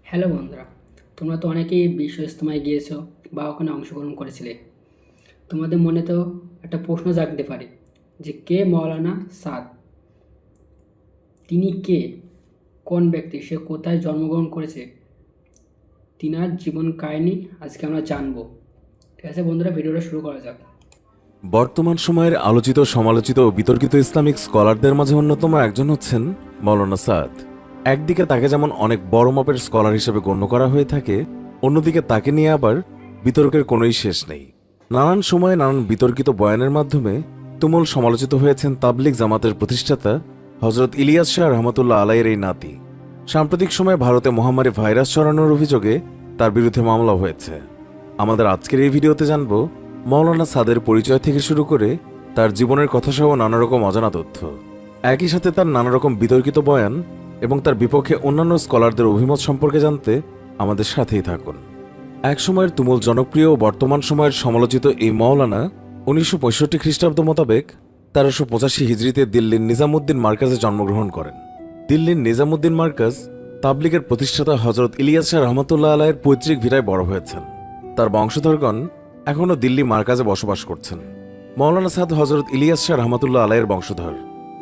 Hello বন্ধুরা, তোমরা তো অনেকেই বিশ্ব ইজতেমায় গিয়েছো বা ওখানে অংশগ্রহণ করেছিলে। তোমাদের মনে তো একটা প্রশ্ন জাগতে পারে যে কে মৌলানা সাদ, তিনি কে, কোন ব্যক্তি, সে কোথায় জন্মগ্রহণ করেছে, তিনার জীবন কাহিনী আজকে আমরা জানবো। ঠিক আছে বন্ধুরা, ভিডিওটা শুরু করা যাক। বর্তমান সময়ের আলোচিত সমালোচিত ও বিতর্কিত ইসলামিক স্কলারদের মাঝে অন্যতম একজন হচ্ছেন মৌলানা সাদ। একদিকে তাকে যেমন অনেক বড় মাপের স্কলার হিসেবে গণ্য করা হয়ে থাকে, অন্যদিকে তাকে নিয়ে আবার বিতর্কের কোনোই শেষ নেই। নানান সময়ে নানান বিতর্কিত বয়ানের মাধ্যমে তুমুল সমালোচিত হয়েছেন তাবলিগ জামাতের প্রতিষ্ঠাতা হজরত ইলিয়াস শাহ রহমতুল্লাহ আলাইয়ের এই নাতি। সাম্প্রতিক সময়ে ভারতে মহামারী ভাইরাস ছড়ানোর অভিযোগে তার বিরুদ্ধে মামলা হয়েছে। আমাদের আজকের এই ভিডিওতে জানব মৌলানা সাদের পরিচয় থেকে শুরু করে তার জীবনের কথাসহ নানা রকম অজানা তথ্য, একই সাথে তার নানা রকম বিতর্কিত বয়ান এবং তার বিপক্ষে অন্যান্য স্কলারদের অভিমত সম্পর্কে জানতে আমাদের সাথেই থাকুন। এক সময়ের তুমুল জনপ্রিয় ও বর্তমান সময়ের সমালোচিত এই মৌলানা 1965 খ্রিস্টাব্দ মোতাবেক 1385 হিজরিতে দিল্লির নিজামুদ্দিন মার্কাজে জন্মগ্রহণ করেন। দিল্লির নিজামুদ্দিন মার্কাজ তাবলিগের প্রতিষ্ঠাতা হজরত ইলিয়াস শাহ রহমতুল্লাহ আলাইয়ের পৈতৃক ভিটায় বড় হয়েছেন। তার বংশধরগণ এখনও দিল্লি মার্কাজে বসবাস করছেন। মৌলানা সাদ হজরত ইলিয়াস শাহ রহমতুল্লাহ আলাইয়ের বংশধর।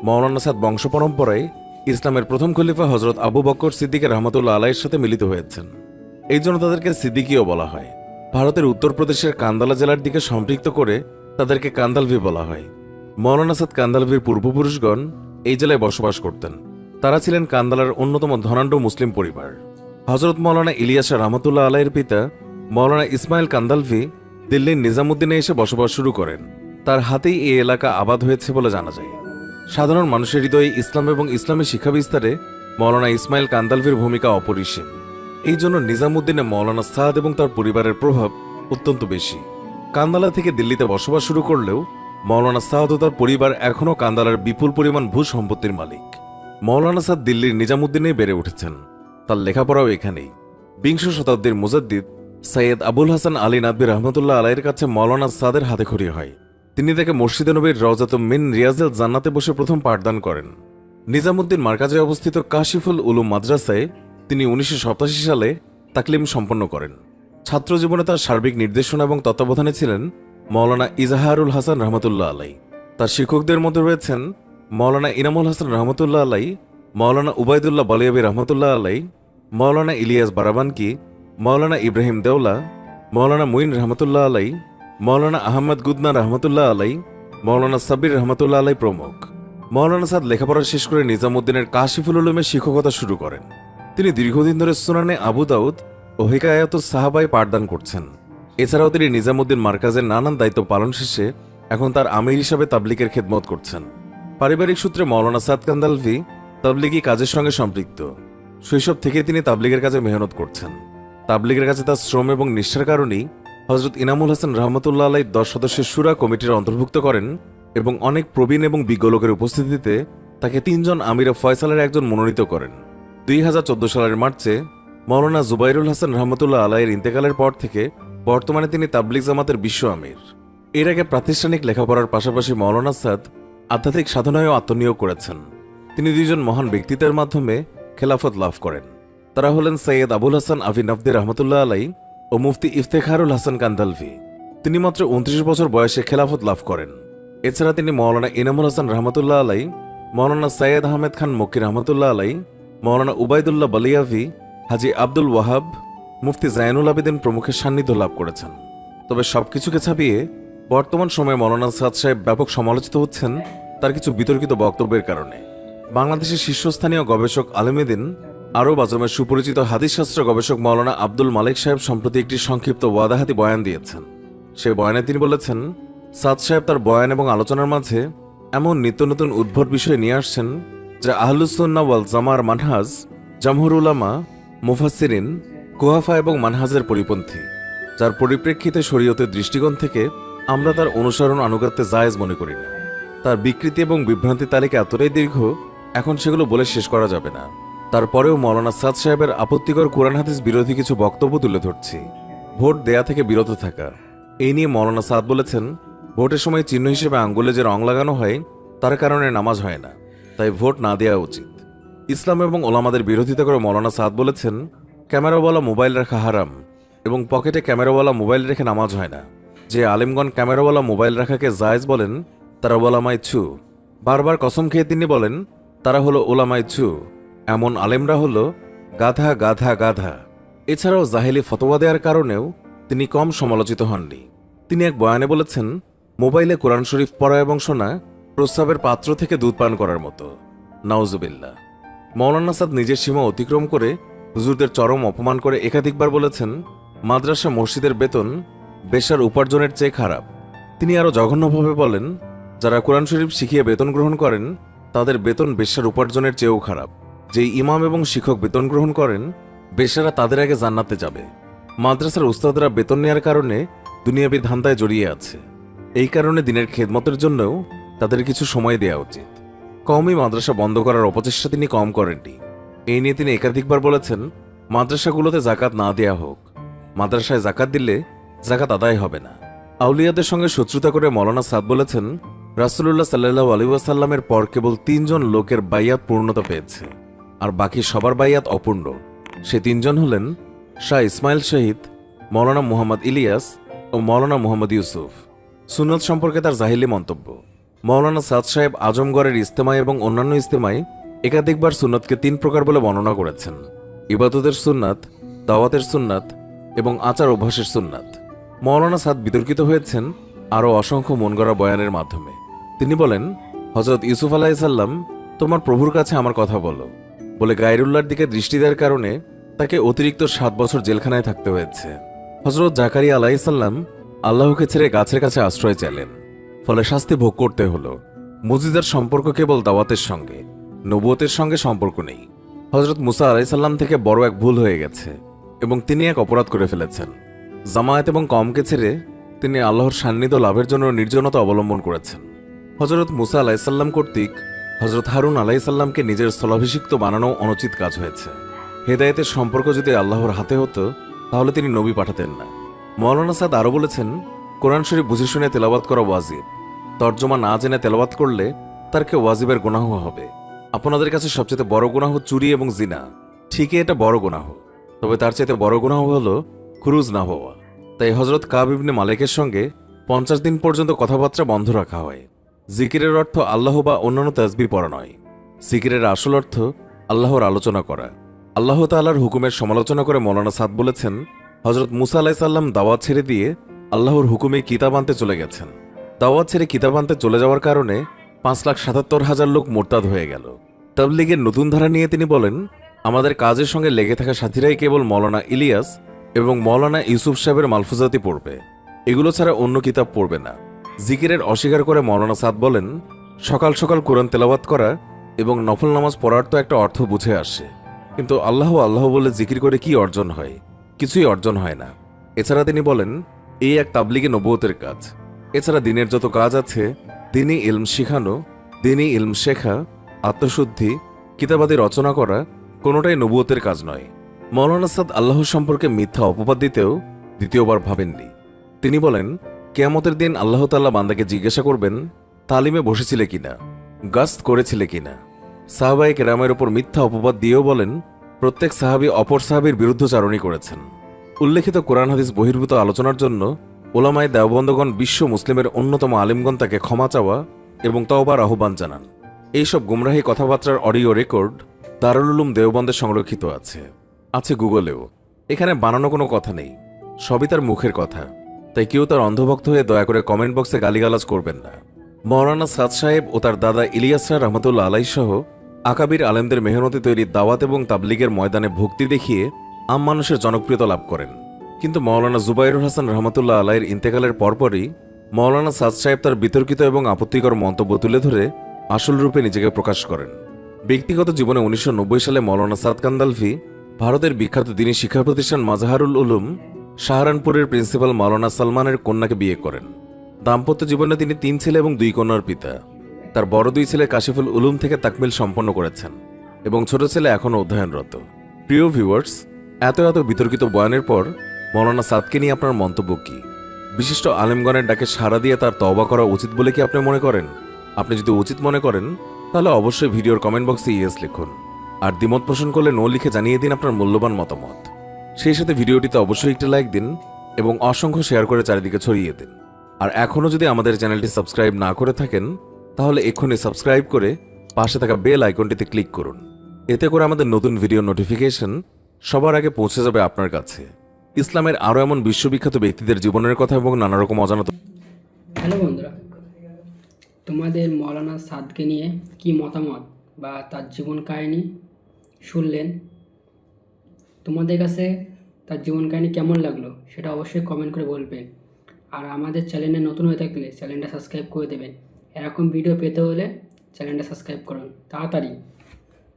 মৌলানা সাদ বংশ পরম্পরায় ইসলামের প্রথম খলিফা হজরত আবু বকর সিদ্দিকের রহমতুল্লাহ আলাইয়ের সাথে মিলিত হয়েছেন। এই জন্য তাদেরকে সিদ্দিকীও বলা হয়। ভারতের উত্তরপ্রদেশের কান্দালা জেলার দিকে সম্পৃক্ত করে তাদেরকে কান্দালভি বলা হয়। মৌলানা সাদ কান্দালভির পূর্বপুরুষগণ এই জেলায় বসবাস করতেন। তারা ছিলেন কান্দালার অন্যতম ধনাঢ্য মুসলিম পরিবার। হজরত মৌলানা ইলিয়াস শাহ রহমতুল্লাহ আলাইয়ের পিতা মৌলানা ইসমাইল কান্দালভি দিল্লির নিজামুদ্দিনে এসে বসবাস শুরু করেন। তার হাতেই এই এলাকা আবাদ হয়েছে বলে জানা যায়। সাধারণ মানুষের হৃদয়ে ইসলাম এবং ইসলামী শিক্ষা বিস্তারে মৌলানা ইসমাইল কান্দালভির ভূমিকা অপরিসীম। এই জন্য নিজামুদ্দিনে মৌলানা সাদ এবং তার পরিবারের প্রভাব অত্যন্ত বেশি। কান্দালা থেকে দিল্লিতে বসবাস শুরু করলেও মৌলানা সাদ ও তার পরিবার এখনও কান্দালার বিপুল পরিমাণ ভূ সম্পত্তির মালিক। মৌলানা সাদ দিল্লির নিজামুদ্দিনেই বেড়ে উঠেছেন। তার লেখাপড়াও এখানেই। বিংশ শতাব্দীর মুজাদ্দিদ সৈয়দ আবুল হাসান আলী নাদবী রহমতুল্লাহ আলাইয়ের কাছে মৌলানা সাদের হাতেখড়ি হয়। তিনি তাকে মসজিদে নবীর রওজাতুম মিন রিয়াজেল জান্নাতে বসে প্রথম পাঠদান করেন। নিজামুদ্দিন মার্কাজে অবস্থিত কাশিফুল উলুম মাদ্রাসায় তিনি 1987 সালে তাকলিম সম্পন্ন করেন। ছাত্র জীবনে তার সার্বিক নির্দেশনা এবং তত্ত্বাবধানে ছিলেন মৌলানা ইজাহারুল হাসান রহমতুল্লাহ আলাই। তার শিক্ষকদের মধ্যে রয়েছেন মৌলানা ইনামুল হাসান রহমতুল্লাহ আলাই, মৌলানা উবায়দুল্লাহ বালিয়াবি রহমতুল্লাহ আলাই, মৌলানা ইলিয়াস বারাবানকি, মৌলানা ইব্রাহিম দেওলা, মৌলানা মুইন রহমতুল্লাহ আলাই, মৌলানা আহমদ গুদনা রহমতুল্লাহ আলাই, মৌলানা সাব্বির রহমতুল্লাহ আলাই প্রমুখ। মৌলানা সাদ লেখাপড়া শেষ করে নিজামুদ্দিনের কাশিফুল উলুমে শিক্ষকতা শুরু করেন। তিনি দীর্ঘদিন ধরে সুনানে আবু দাউদ ও হিকায়াতুস সাহাবায় পাঠদান করছেন। এছাড়াও তিনি নিজামুদ্দিন মার্কাজের নানান দায়িত্ব পালন শেষে এখন তার আমির হিসাবে তাবলিগের খেদমত করছেন। পারিবারিক সূত্রে মৌলানা সাদ কান্দালভি তাবলিগি কাজের সঙ্গে সম্পৃক্ত। শৈশব থেকে তিনি তাবলিগের কাজে মেহনত করছেন। তাবলিগের কাছে তার শ্রম এবং নিষ্ঠার কারণেই হজরত ইনামুল হাসান রহমতুল্লাহ আলাই 10 সদস্যের শুরা কমিটির অন্তর্ভুক্ত করেন এবং অনেক প্রবীণ এবং বিজ্ঞ লোকের উপস্থিতিতে তাকে 3 জন আমির ফয়সালের একজন মনোনীত করেন। 2014 সালের মার্চে মৌলানা জুবাইরুল হাসান রহমতুল্লাহ আলাইয়ের ইন্তেকালের পর থেকে বর্তমানে তিনি তাবলিগ জামাতের বিশ্ব আমির। এর আগে প্রাতিষ্ঠানিক লেখাপড়ার পাশাপাশি মৌলানা সাদ আধ্যাত্মিক সাধনায়ও আত্মনিয়োগ করেছেন। তিনি 2 জন মহান ব্যক্তিত্বের মাধ্যমে খেলাফত লাভ করেন। তারা হলেন সৈয়দ আবুল হাসান আফি নফদি রহমতুল্লাহ আলাই ও মুফতি ইফতেখারুল হাসান কান্দালভি। তিনি মাত্র 29 বছর বয়সে খেলাফত লাভ করেন। এছাড়া তিনি মৌলানা ইনামুল হাসান রহমতুল্লাহ আলাই, মৌলানা সৈয়দ আহমেদ খান মক্কি রহমতুল্লাহ আলাই, মৌলানা উবায়দুল্লাহ বালিয়াভি, হাজি আব্দুল ওয়াহাব, মুফতি জাইনুল আবেদিন প্রমুখের সান্নিধ্য লাভ করেছেন। তবে সবকিছুকে ছাপিয়ে বর্তমান সময়ে মৌলানা সাদ সাহেব ব্যাপক সমালোচিত হচ্ছেন তার কিছু বিতর্কিত বক্তব্যের কারণে। বাংলাদেশের শীর্ষস্থানীয় গবেষক আলেমেদিন আরব আজমের সুপরিচিত হাদিসশাস্ত্র গবেষক মৌলানা আব্দুল মালিক সাহেব সম্প্রতি একটি সংক্ষিপ্ত ওয়াদাহাতি বয়ান দিয়েছেন। সেই বয়ানে তিনি বলেছেন, সাদ সাহেব তার বয়ান এবং আলোচনার মাঝে এমন নিত্য নতুন উদ্ভট বিষয় নিয়ে আসছেন যা আহলুস সুন্নাহ ওয়াল জামার মানহাজ, জামহুর উলামা, মুফাসসিরিন, কুহাফা এবং মানহাজের পরিপন্থী, যার পরিপ্রেক্ষিতে শরীয়তের দৃষ্টিকোণ থেকে আমরা তার অনুসরণ আনুগত্যে জায়েজ মনে করি না। তার বিকৃতি এবং বিভ্রান্তি তালিকা এতটাই দীর্ঘ, এখন সেগুলো বলে শেষ করা যাবে না। তারপরেও মৌলানা সাদ সাহেবের আপত্তিকর কোরআন হাদিস বিরোধী কিছু বক্তব্য তুলে ধরছি। ভোট দেয়া থেকে বিরত থাকা, এই নিয়ে মৌলানা সাদ বলেছেন, ভোটের সময় চিহ্ন হিসেবে আঙ্গুলে যে রং লাগানো হয় তার কারণে নামাজ হয় না, তাই ভোট না দেওয়া উচিত। ইসলাম এবং ওলামাদের বিরোধিতা করে মৌলানা সাদ বলেছেন, ক্যামেরাওয়ালা মোবাইল রাখা হারাম এবং পকেটে ক্যামেরাওয়ালা মোবাইল রেখে নামাজ হয় না। যে আলেমগণ ক্যামেরাওয়ালা মোবাইল রাখাকে জায়েজ বলেন তারা ওলামায়ে ছু। বারবার কসম খেয়ে তিনি বলেন তারা হলো ওলামায়ে ছু। এমন আলেমরা হলো গাধা গাধা গাধা। এছাড়াও জাহেলি ফতোয়া দেওয়ার কারণেও তিনি কম সমালোচিত হননি। তিনি এক বয়ানে বলেছেন, মোবাইলে কোরআন শরীফ পড়া এবং শোনা প্রস্রাবের পাত্র থেকে দুধ পান করার মতো। নাউজুবিল্লাহ। মৌলানা সাদ নিজের সীমা অতিক্রম করে হুজুরদের চরম অপমান করে একাধিকবার বলেছেন, মাদ্রাসা মসজিদের বেতন বেশ্যার উপার্জনের চেয়ে খারাপ। তিনি আরও জঘন্যভাবে বলেন, যারা কোরআন শরীফ শিখিয়ে বেতন গ্রহণ করেন তাদের বেতন বেশ্যার উপার্জনের চেয়েও খারাপ। যেই ইমাম এবং শিক্ষক বেতন গ্রহণ করেন বেশ্যারা তাদের আগে জান্নাতে যাবে। মাদ্রাসার উস্তাদরা বেতন নেওয়ার কারণে দুনিয়াবি ধান্দায় জড়িয়ে আছে। এই কারণে দিনের খেদমতের জন্যও তাদের কিছু সময় দেওয়া উচিত। কওমি মাদ্রাসা বন্ধ করার অপচেষ্টা তিনি কম করেননি। এই নিয়ে তিনি একাধিকবার বলেছেন, মাদ্রাসাগুলোতে জাকাত না দেয়া হোক। মাদ্রাসায় জাকাত দিলে জাকাত আদায় হবে না। আউলিয়াদের সঙ্গে শত্রুতা করে মৌলানা সাদ বলেছেন, রাসূলুল্লাহ সাল্লাল্লাহু আলাইহি ওয়াসাল্লামের পর কেবল 3 জন লোকের বাইয়াত পূর্ণতা পেয়েছে, আর বাকি সবার বাইয়াত অপূর্ণ। সে 3 জন হলেন শাহ ইসমাইল শহীদ, মৌলানা মুহাম্মদ ইলিয়াস ও মৌলানা মুহাম্মদ ইউসুফ। সুন্নত সম্পর্কে তার জাহিলি মন্তব্য। মৌলানা সাদ সাহেব আজমগড়ের ইজতেমায় এবং অন্যান্য ইজতেমায় একাধিকবার সুন্নতকে 3 প্রকার বলে বর্ণনা করেছেন: ইবাদতের সুন্নাত, দাওয়াতের সুন্নাত এবং আচার অভ্যাসের সুন্নাত। মৌলানা সাদ বিতর্কিত হয়েছেন আরও অসংখ্য মনগড়া বয়ানের মাধ্যমে। তিনি বলেন, হযরত ইউসুফ আলাইহিসসালাম, তোমার প্রভুর কাছে আমার কথা বলো বলে গায়রুল্লাহর দিকে দৃষ্টি দেওয়ার কারণে তাকে অতিরিক্ত 7 বছর জেলখানায় থাকতে হয়েছে। হযরত জাকারিয়া আলাইহিসসালাম আল্লাহকে ছেড়ে গাছের কাছে আশ্রয় চাইলেন, ফলে শাস্তি ভোগ করতে হলো। মুজিজার সম্পর্ক কেবল দাওয়াতের সঙ্গে, নবুয়তের সঙ্গে সম্পর্ক নেই। হযরত মুসা আলাইহিসসালাম থেকে বড় এক ভুল হয়ে গেছে এবং তিনি এক অপরাধ করে ফেলেছেন। জামায়াত এবং কওমকে ছেড়ে তিনি আল্লাহর সান্নিধ্য লাভের জন্য নির্জনতা অবলম্বন করেছেন। হযরত মুসা আলাইহিসসালাম কর্তৃক হযরত হারুন আলাইহিসসালামকে নিজের স্থলাভিষিক্ত বানানো অনুচিত কাজ হয়েছে। হেদায়েতের সম্পর্ক যদি আল্লাহর হাতে হতো তাহলে তিনি নবী পাঠাতেন না। মৌলানা সাদ আরও বলেছেন, কোরআন শরীফ বুঝে শুনে তেলাওয়াত করা ওয়াজিব। তর্জমা না জেনে তেলাওয়াত করলে তার কেউ ওয়াজিবের গুনাহ হবে। আপনাদের কাছে সবচেয়ে বড় গুনাহ চুরি এবং জিনা। ঠিকই এটা বড় গুনাহ, তবে তার চাইতে বড় গুনাহ হল খুরুজ না হওয়া। তাই হযরত কাব ইবনে মালিকের সঙ্গে 50 দিন পর্যন্ত কথাবার্তা বন্ধ রাখা হয়। জিকিরের অর্থ আল্লাহ বা অন্যান্য তাসবিহ পড়া নয়। জিকিরের আসল অর্থ আল্লাহর আলোচনা করা। আল্লাহ তাআলার হুকুমের সমালোচনা করে মৌলানা সাদ বলেছেন, হযরত মুসা আলাইহিসসালাম দাওয়াত ছেড়ে দিয়ে আল্লাহর হুকুমে কিতাব আনতে চলে গেছেন। দাওয়াত ছেড়ে কিতাব আনতে চলে যাওয়ার কারণে 5,77,000 লোক মোরতাদ হয়ে গেল। তাবলীগের নতুন ধারা নিয়ে তিনি বলেন, আমাদের কাজের সঙ্গে লেগে থাকা সাথীরাই কেবল মৌলানা ইলিয়াস এবং মৌলানা ইউসুফ সাহেবের মালফুজাতি পড়বে, এগুলো ছাড়া অন্য কিতাব পড়বে না। জিকিরের অস্বীকার করে মৌলানা সাদ বলেন, সকাল সকাল কোরআন তেলাওয়াত করা এবং নফল নামাজ পড়ার তো একটা অর্থ বুঝে আসে, কিন্তু আল্লাহ আল্লাহ বলে জিকির করে কি অর্জন হয়? কিছুই অর্জন হয় না। এছাড়া তিনি বলেন, এই এক তাবলীগে নবুয়তের কাজ। এছাড়া দিনের যত কাজ আছে, দিনই ইলম শিখানো, দিনই ইলম শেখা, আত্মশুদ্ধি, কিতাবাদি রচনা করা, কোনোটাই নবুয়তের কাজ নয়। মৌলানা সাদ আল্লাহ সম্পর্কে মিথ্যা অপবাদ দিতেও দ্বিতীয়বার ভাবেননি। তিনি বলেন, কিয়ামতের দিন আল্লাহ তাআলা বান্দাকে জিজ্ঞাসা করবেন, তালিমে বসেছিলে কিনা, গাস্ত করেছিলে কিনা। সাহাবায়ে কেরামের ওপর মিথ্যা অপবাদ দিয়েও বলেন, প্রত্যেক সাহাবী অপর সাহাবীর বিরুদ্ধচারণই করেছেন। উল্লেখিত কোরআন হাদিস বহির্ভূত আলোচনার জন্য ওলামায়ে দেওবন্দগণ বিশ্ব মুসলিমের অন্যতম আলিমগণ তাকে ক্ষমা চাওয়া এবং তওবার আহ্বান জানান। এইসব গুমরাহী কথাবার্তার অডিও রেকর্ড দারুল উলুম দেওবন্দে সংরক্ষিত আছে গুগলেও। এখানে বানানো কোনো কথা নেই, সবই তার মুখের কথা। তাই কেউ তার অন্ধভক্ত হয়ে দয়া করে কমেন্ট বক্সে গালিগালাজ করবেন না। মৌলানা সাদ সাহেব ও তার দাদা ইলিয়াসরা রহমতুল্লাহ আলাইহি সহ আকাবির আলেমদের মেহনতে তৈরি দাওয়াত এবং তাবলীগের ময়দানে ভক্তি দেখিয়ে আম মানুষের জনপ্রিয়তা লাভ করেন। কিন্তু মৌলানা জুবাইরুল হাসান রহমতুল্লাহ আলাইহির ইন্তেকালের পরপরই মৌলানা সাদ সাহেব তার বিতর্কিত এবং আপত্তিকর মন্তব্য তুলে ধরে আসল রূপে নিজেকে প্রকাশ করেন। ব্যক্তিগত জীবনে 1990 সালে মৌলানা সাদ কান্দালভি ভারতের বিখ্যাত দ্বীনী শিক্ষা প্রতিষ্ঠান মাজাহারুল উলুম সাহারানপুরের প্রিন্সিপাল মৌলানা সালমানের কন্যাকে বিয়ে করেন। দাম্পত্য জীবনে তিনি 3 ছেলে এবং 2 কন্যার পিতা। তার বড় 2 ছেলে কাশিফুল উলুম থেকে তাকমিল সম্পন্ন করেছেন এবং ছোট ছেলে এখনও অধ্যয়নরত। প্রিয় ভিউয়ার্স, এত বিতর্কিত বয়ানের পর মৌলানা সাদকে নিয়ে আপনার মন্তব্য কি? বিশিষ্ট আলেমগণের ডাকে সাড়া দিয়ে তার তওবা করা উচিত বলে কি আপনি মনে করেন? আপনি যদি উচিত মনে করেন তাহলে অবশ্যই ভিডিওর কমেন্ট বক্সে ইয়েস লিখুন, আর দ্বিমত পোষণ করলে নো লিখে জানিয়ে দিন আপনার মূল্যবান মতামত। সেই সাথে ভিডিওটিতে অবশ্যই একটি লাইক দিন এবং অসংখ্য শেয়ার করে চারিদিকে ছড়িয়ে দিন। আর এখনও যদি আমাদের চ্যানেলটি সাবস্ক্রাইব না করে থাকেন তাহলে এক্ষুনি সাবস্ক্রাইব করে পাশে থাকা বেল আইকনটিতে ক্লিক করুন। এতে করে আমাদের নতুন ভিডিও নোটিফিকেশন সবার আগে পৌঁছে যাবে আপনার কাছে। ইসলামের আরও এমন বিশ্ববিখ্যাত ব্যক্তিদের জীবনের কথা এবং নানা রকম অজানা হ্যালো বন্ধুরা, তোমাদের মৌলানা সাদকে নিয়ে কি মতামত বা তার জীবন কাহিনী শুনলেন? তোমাদের কাছে তার জীবন কাহিনী কেমন লাগলো সেটা অবশ্যই কমেন্ট করে বলবেন। আর আমাদের চ্যানেলে নতুন হয়ে থাকলে চ্যানেলটা সাবস্ক্রাইব করে দেবেন। এরকম ভিডিও পেতে হলে চ্যানেলটা সাবস্ক্রাইব করুন তাড়াতাড়ি।